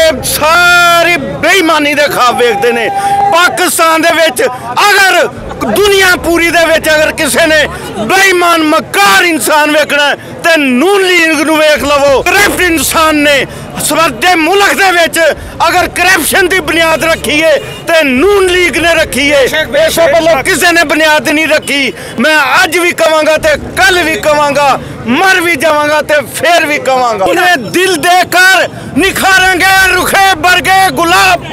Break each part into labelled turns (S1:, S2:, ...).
S1: ये सारी बेईमानी दे ख्वाब वेखते ने। पाकिस्तान दे विच अगर दुनिया पूरी दे विच अगर किसी ने बेईमान मकार इंसान वेखना ते नून लीग नूं वेख लवो। करप्ट इंसान ने सवरदे मुल्क दे विच अगर करप्शन की बुनियाद रखी है तो नून लीग ने रखी है, इस वालों किसी ने बुनियाद नहीं रखी। मैं अज भी कहांगा तो कल भी कहांगा, मर भी जावांगा तो फिर भी कहांगा। उन्हें दिल देकर निखारेंगे रुखे बरगे गुलाब,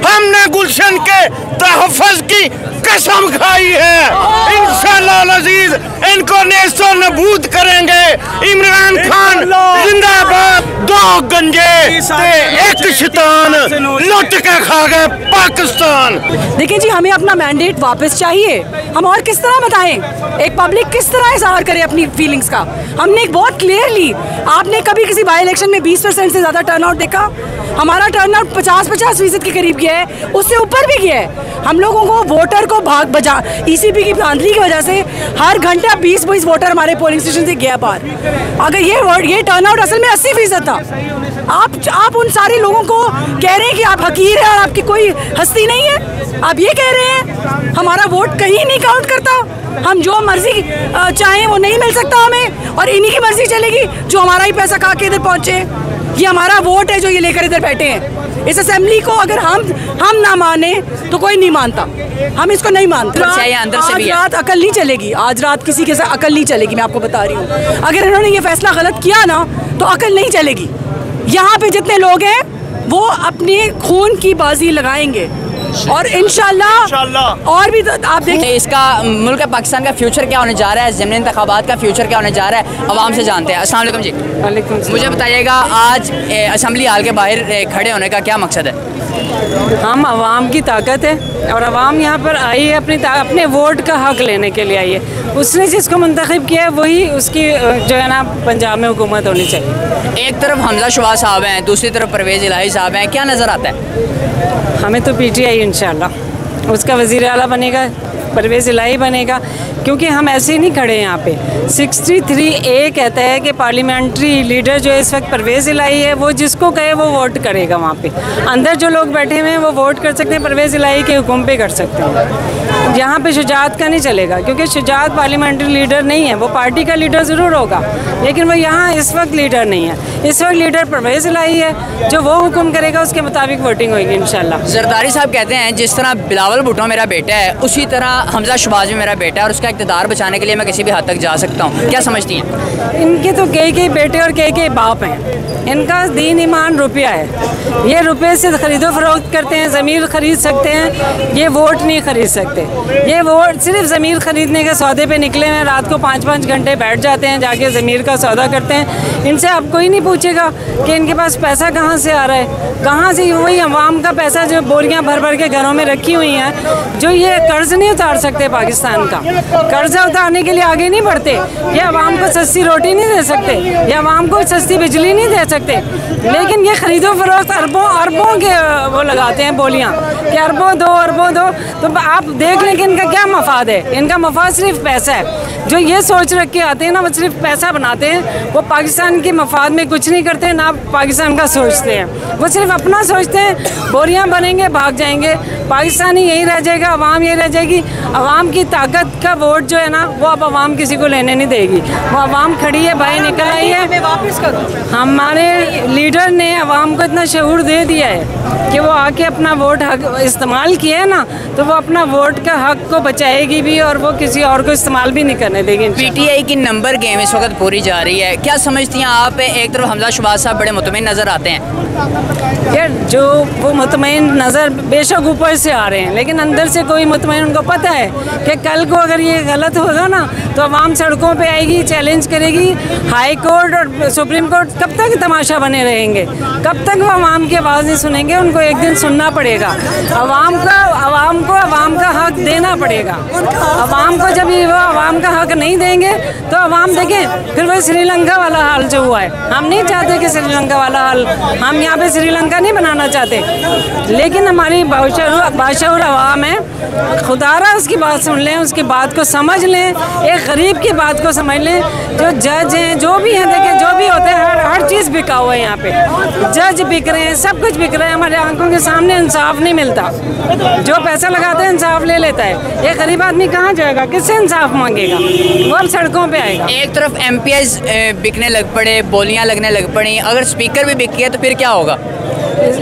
S1: हमने गुलशन के तहफ़्फ़ुज़ की कसम खाई है। इंशाअल्लाह अज़ीज़ इनको नेस्तो नबूद करेंगे। इमरान खान जिंदाबाद। दो गंजे एक शैतान लुट के खा गए पाकिस्तान।
S2: देखिए जी, हमें अपना मैंडेट वापस चाहिए। हम और किस तरह बताएं, एक पब्लिक किस तरह इज़हार करे अपनी फीलिंग्स का। हमने बहुत क्लियरली, आपने कभी किसी बाई इलेक्शन में 20% से ज़्यादा टर्नआउट देखा? हमारा टर्नआउट 50% के करीब गया है, उससे ऊपर भी गया है। हम लोगों को वोटर को भाग बजा ECP की धांधली की वजह से हर घंटा 20-20 वोटर हमारे पोलिंग स्टेशन से गया पार। अगर ये टर्नआउट असल में 80% था। आप उन सारे लोगों को कह रहे हैं कि आप हकीर हैं और आपकी कोई हस्ती नहीं है। आप ये कह रहे हैं हमारा वोट कहीं नहीं काउंट करता, हम जो मर्जी चाहें वो नहीं मिल सकता हमें, और इन्हीं की मर्जी चलेगी जो हमारा ही पैसा खा के इधर पहुंचे। ये हमारा वोट है जो ये लेकर इधर बैठे हैं। इस असेंबली को अगर हम ना माने तो कोई नहीं मानता। हम इसको नहीं मानते। आज रात अकल नहीं चलेगी, आज रात किसी के साथ अकल नहीं चलेगी। मैं आपको बता रही हूँ, अगर इन्होंने ये फैसला गलत किया ना तो अकल नहीं चलेगी। यहाँ पे जितने लोग हैं वो अपने खून की बाजी लगाएंगे और इंशाल्लाह और भी। तो आप देखिए
S3: इसका मुल्क पाकिस्तान का फ्यूचर क्या होने जा रहा है, ज़मीनी इंतखाबात का फ्यूचर क्या होने जा रहा है, आवाम से जानते हैं। अस्सलाम वालेकुम जी।
S2: वालेकुम।
S3: मुझे बताइएगा आज असेंबली हाल के बाहर खड़े होने का क्या मकसद है?
S4: हम आवाम की ताकत है और आवाम यहाँ पर आई है अपने वोट का हक लेने के लिए आई है। उसने जिसको मुंतखब किया है वही उसकी जो है ना पंजाब में हुकूमत होनी चाहिए।
S3: एक तरफ हमजा शहबाज साहब हैं, दूसरी तरफ परवेज़ इलाही साहब हैं, क्या नज़र आता है?
S4: हमें तो PTI इंशाल्लाह उसका वज़ीर आला बनेगा, परवेज़ इलाही बनेगा, क्योंकि हम ऐसे ही नहीं खड़े हैं यहाँ पे। 63A कहता है कि पार्लियामेंट्री लीडर जो इस वक्त परवेज़ इलाही है वो जिसको कहे वो वोट करेगा। वहाँ पे अंदर जो लोग बैठे हुए हैं वो वोट कर सकते हैं, परवेज़ इलाही के हुक्म पे कर सकते हैं। यहाँ पे शुजात का नहीं चलेगा, क्योंकि शुजात पार्लियामेंट्री लीडर नहीं है। वो पार्टी का लीडर ज़रूर होगा लेकिन वो यहाँ इस वक्त लीडर नहीं है। इस वक्त लीडर परवेज़ इलाही है, जो वो हुक्म करेगा उसके मुताबिक वोटिंग होगी इंशाल्लाह।
S3: जरदारी साहब कहते हैं जिस तरह बिलावल भुट्टो मेरा बेटा है उसी तरह हमजा शहबाज भी मेरा बेटा है और उसका इक़्तिदार बचाने के लिए मैं किसी भी हद तक जा सकता हूँ। क्या समझती हैं?
S4: इनके तो कई बेटे और कई बाप हैं। इनका दीन ईमान रुपया है। ये रुपये से खरीदो फरोख्त करते हैं, ज़मीर खरीद सकते हैं, ये वोट नहीं खरीद सकते। ये वोट सिर्फ ज़मीर खरीदने के सौदे पे निकले हैं। रात को 5-5 घंटे बैठ जाते हैं, जाके ज़मीर का सौदा करते हैं। इनसे अब कोई नहीं पूछेगा कि इनके पास पैसा कहाँ से आ रहा है, कहाँ से। वही अवाम का पैसा जो बोरियाँ भर भर के घरों में रखी हुई हैं, जो ये कर्ज़ नहीं उतार सकते पाकिस्तान का। कर्जा उतारने के लिए आगे नहीं बढ़ते। ये अवाम को सस्ती रोटी नहीं दे सकते, ये अवाम को सस्ती बिजली नहीं दे सकते, लेकिन ये खरीदो फरोख्त अरबों के वो लगाते हैं बोलियाँ कि अरबों दो। तो आप देख लें कि इनका क्या मफाद है। इनका मफाद सिर्फ पैसा है। जो ये सोच रख के आते हैं ना वो सिर्फ पैसा बनाते हैं। वो पाकिस्तान के मफाद में कुछ नहीं करते, ना पाकिस्तान का सोचते हैं। वो सिर्फ अपना सोचते हैं। बोरियाँ बनेंगे, भाग जाएंगे, पाकिस्तानी यही रह जाएगा, अवाम यही रह जाएगी। अवाम की ताकत का वोट जो है ना वो अब अवाम किसी को लेने नहीं देगी। वो अवाम खड़ी है, भाई निकल आई है।
S2: वापस करो।
S4: हमारे लीडर ने अवाम को इतना शऊर दे दिया है कि वो आके अपना वोट हक इस्तेमाल किया है ना, तो वो अपना वोट का हक को बचाएगी भी और वो किसी और को इस्तेमाल भी नहीं करने देगी।
S3: PTI की नंबर गेम इस वक्त पूरी जा रही है, क्या समझती हैं आप? एक तरफ हमजा शहबाज साहब बड़े मुतमईन नज़र आते हैं।
S4: यार जो वो मुतमईन नज़र बेशक ऊपर से आ रहे हैं, लेकिन अंदर से कोई मुतमईन, उनको पता है कि कल को अगर ये गलत होगा ना तो अवाम सड़कों पे आएगी, चैलेंज करेगी। हाई कोर्ट और सुप्रीम कोर्ट कब तक तमाशा बने रहेंगे? कब तक वो अवाम की आवाज़ नहीं सुनेंगे? उनको एक दिन सुनना पड़ेगा। अवाम का हक देना पड़ेगा। अवाम को जब ये वो अवाम का हक नहीं देंगे तो अवाम देखें फिर वो श्रीलंका वाला हाल जो हुआ है। हम नहीं चाहते कि श्रीलंका वाला हाल, हम यहाँ पे श्रीलंका नहीं बनाना चाहते, लेकिन हमारी बादशाह अवाम है। खुदारा उसकी बात सुन लें, उसकी बात को समझ लें, एक गरीब की बात को समझ लें। जो जज हैं, जो भी हैं, देखें जो भी होते हैं, हर चीज़ बिका हुआ है यहाँ पे। पे। जज बिक रहे हैं, सब कुछ बिक रहा है, हमारे आंखों के सामने इंसाफ नहीं मिलता। जो पैसा लगाता है इंसाफ ले लेता है। ये गरीब आदमी कहाँ जाएगा, किससे इंसाफ मांगेगा? वो अब सड़कों पे आएगा।
S3: एक तरफ MPs बिकने लग पड़े, बोलियां लगने लग पड़ी, अगर स्पीकर भी बिक गया तो फिर क्या होगा?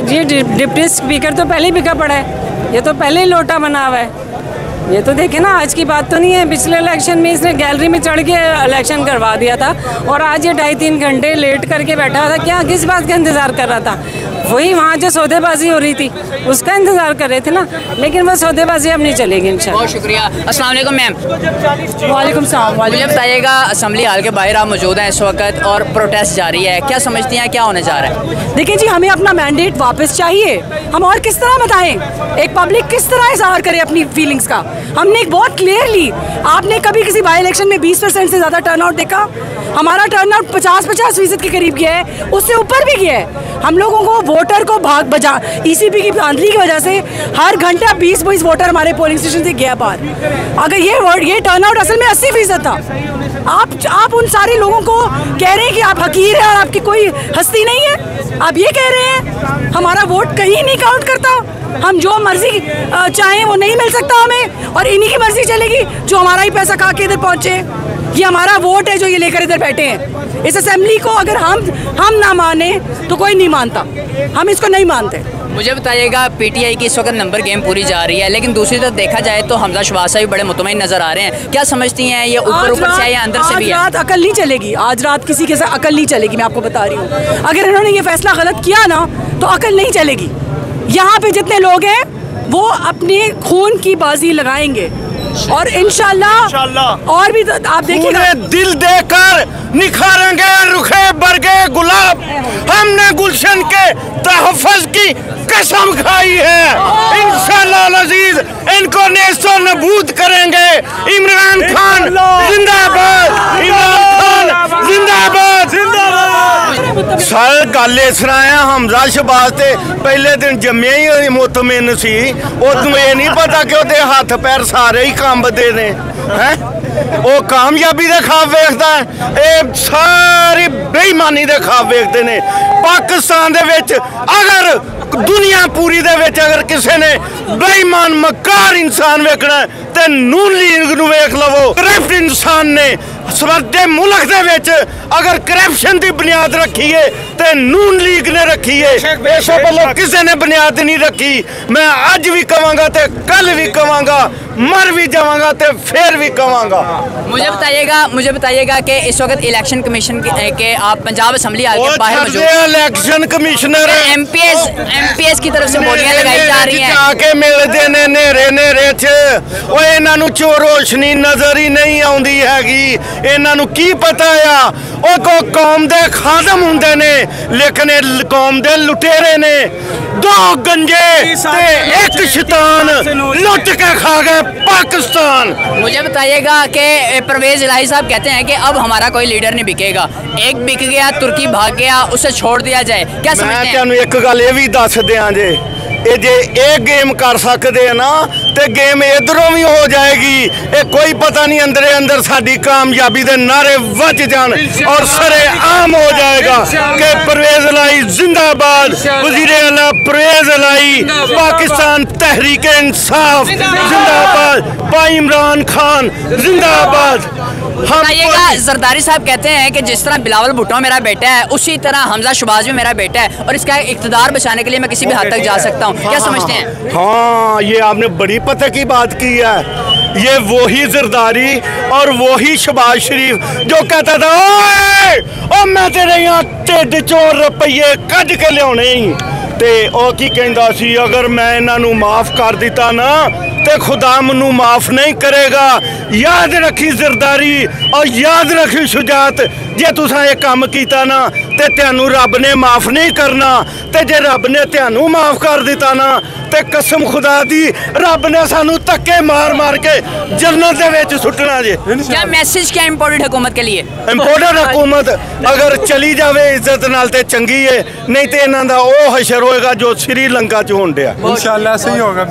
S4: ये डिप्टी स्पीकर तो पहले ही बिका पड़ा है, ये तो पहले ही लोटा बना हुआ है। ये तो देखे ना, आज की बात तो नहीं है। पिछले इलेक्शन में इसने गैलरी में चढ़ के इलेक्शन करवा दिया था और आज ये 2.5-3 घंटे लेट करके बैठा हुआ था। क्या, किस बात का इंतज़ार कर रहा था? वही वहाँ जो सौदेबाजी हो रही थी उसका इंतज़ार कर रहे थे ना, लेकिन वो सौदेबाजी अब नहीं चलेगी इंशाल्लाह।
S3: बहुत शुक्रिया। अस्सलाम वालेकुम मैम।
S2: वालेकुम सलाम।
S3: मुझे बताइएगा, असम्बली हाल के बाहर आप मौजूद हैं इस वक्त और प्रोटेस्ट जारी है, क्या समझती हैं क्या होने जा रहा है?
S2: देखिए जी, हमें अपना मैंडेट वापस चाहिए। हम और किस तरह बताएं, एक पब्लिक किस तरह इज़हार करे अपनी फीलिंग्स का? हमने एक बहुत क्लियरली, आपने कभी किसी बाई इलेक्शन में 20% से ज़्यादा टर्नआउट देखा? हमारा टर्नआउट 50% के करीब गया है, उससे ऊपर भी गया है। हम लोगों को वोटर को भाग बजा ECP की धांधली की वजह से हर घंटा 20-20 वोटर हमारे पोलिंग स्टेशन से गया बाहर। अगर ये टर्नआउट असल में 80% था। आप उन सारे लोगों को कह रहे हैं कि आप हकीर हैं और आपकी कोई हस्ती नहीं है। आप ये कह रहे हैं हमारा वोट कहीं नहीं काउंट करता, हम जो मर्जी चाहें वो नहीं मिल सकता हमें, और इन्हीं की मर्जी चलेगी जो हमारा ही पैसा खा के इधर पहुंचे। ये हमारा वोट है जो ये लेकर इधर बैठे हैं। इस असेंबली को अगर हम ना माने तो कोई नहीं मानता, हम इसको नहीं मानते।
S3: मुझे बताइएगा, PTI की इस वक्त नंबर गेम पूरी जा रही है, लेकिन दूसरी तरफ देखा जाए तो हमजा शहबाज साहब भी बड़े मुतमईन नजर आ रहे हैं, क्या समझती हैं ये ऊपर से है या अंदर से भी है?
S2: आज रात अकल नहीं चलेगी, आज रात किसी के साथ अकल नहीं चलेगी, मैं आपको बता रही हूँ। अगर इन्होंने ये फैसला गलत किया ना तो अकल नहीं चलेगी। यहाँ पे जितने लोग हैं वो अपने खून की बाजी लगाएंगे और इंशाल्लाह और भी आप देखिए,
S1: दिल देकर निखारेंगे रुखे बरगे गुलाब। हमने गुलशन के तहफ़्फ़ुज़ की कसम खाई है, इंशाल्लाह अज़ीज़ इनको नेस्तो नबूद करेंगे। इमरान खान जिंदाबाद, इमरान खान जिंदाबाद, जिंदाबाद। सर गल इस तरह है, हमजा शहबाज ते पहले दिन जम्मे ही मुतमिन सी, उदू ये नहीं पता कि उहदे हथ पैर सारे ही कंबदे ने हैं। वो कामयाबी दे ख्वाब वेखदा है, ये सारी बेईमानी दे ख्वाब वेखदे ने। पाकिस्तान दे विच अगर दुनिया पूरी दे विच अगर किसी ने बेईमान मकार इंसान वेखना ते नून लीग नूं वेख लवो। करप्ट इंसान ने साडे मुल्क दे विच अगर करप्शन की बुनियाद रखी है तो नून लीग ने रखी है, इस वालों किसी ने बुनियाद नहीं रखी। मैं अज भी कहांगा तो कल भी कहांगा, मर भी जावांगा तो फिर भी कहांगा।
S3: मुझे बताइएगा कि इस वक्त इलेक्शन कमीशन के आप पंजाब असम्बली हाल के बाहर मौजूद,
S1: इलेक्शन कमिश्नर
S3: MPs की तरफ से बोलियां लगाई जा रही हैं,
S1: आके मिलते ने नेरे च। ओए इन्हां चो रोशनी नजर ही नहीं आउंदी हैगी, इन्हां की पता आ ओ को कौम दे खादम हुंदे ने, लेकिन कौम दे लुटेरे ने। 2 गंजे ते 1 शैतान लुट के खा गए पाकिस्तान।
S3: मुझे बताइएगा कि परवेज इलाही साहब कहते हैं कि अब हमारा कोई लीडर नहीं बिकेगा, एक बिक गया, तुर्की भाग गया, उसे छोड़ दिया जाए, क्या समझते हैं?
S1: मैं एक गल ये भी दस दियां जे, जे एक गेम कर सकते हैं ना तो गेम इधरों भी हो जाएगी। ये कोई पता नहीं अंदरे अंदर साड़ी कामयाबी दे नारे बज जान और सरे आम हो जाएगा कि परवेज इलाही जिंदाबाद, वज़ीर आला परवेज इलाही, पाकिस्तान तहरीक इंसाफ जिंदाबाद, भाई इमरान खान जिंदाबाद।
S3: बताइएगा, जरदारी साहब कहते हैं कि जिस तरह बिलावल भुट्टो मेरा बेटा है उसी तरह हमजा शहबाज भी मेरा बेटा है और इसका इक़्तिदार बचाने के लिए मैं किसी भी हद तक जा सकता हूँ, क्या समझते हैं?
S1: हाँ, ये आपने बड़ी पते की बात की है। ये वही जरदारी और वही शहबाज शरीफ जो कहता था ओए मैं तेरे यहाँ ढिड चों रुपये कढ़ के लियाने ही ते ओ की कहंदा सी, अगर मैं इन्हां माफ कर दिता ना ते खुदा मैनू माफ नहीं करेगा। याद रखी जरदारी और याद रखी शुजात, जे तुसां ये काम कीता ना ते तैनू रब ने माफ नहीं करना, ते जे रब ने तैनू माफ कर दिता ना ते कसम खुदा दी रब ने सानू धक्के मार मार के जन्नत दे विच सुटना जे।
S3: क्या मैसेज क्या इम्पोर्टेंट हुकूमत के लिए?
S1: इम्पोर्टेंट हुकूमत अगर चली जावे इज्जत नाल ते चंगी है, नहीं तो इन्हां दा ओ हशर होएगा जो श्रीलंका च होण दिया।
S5: इंशाअल्लाह सही होगा।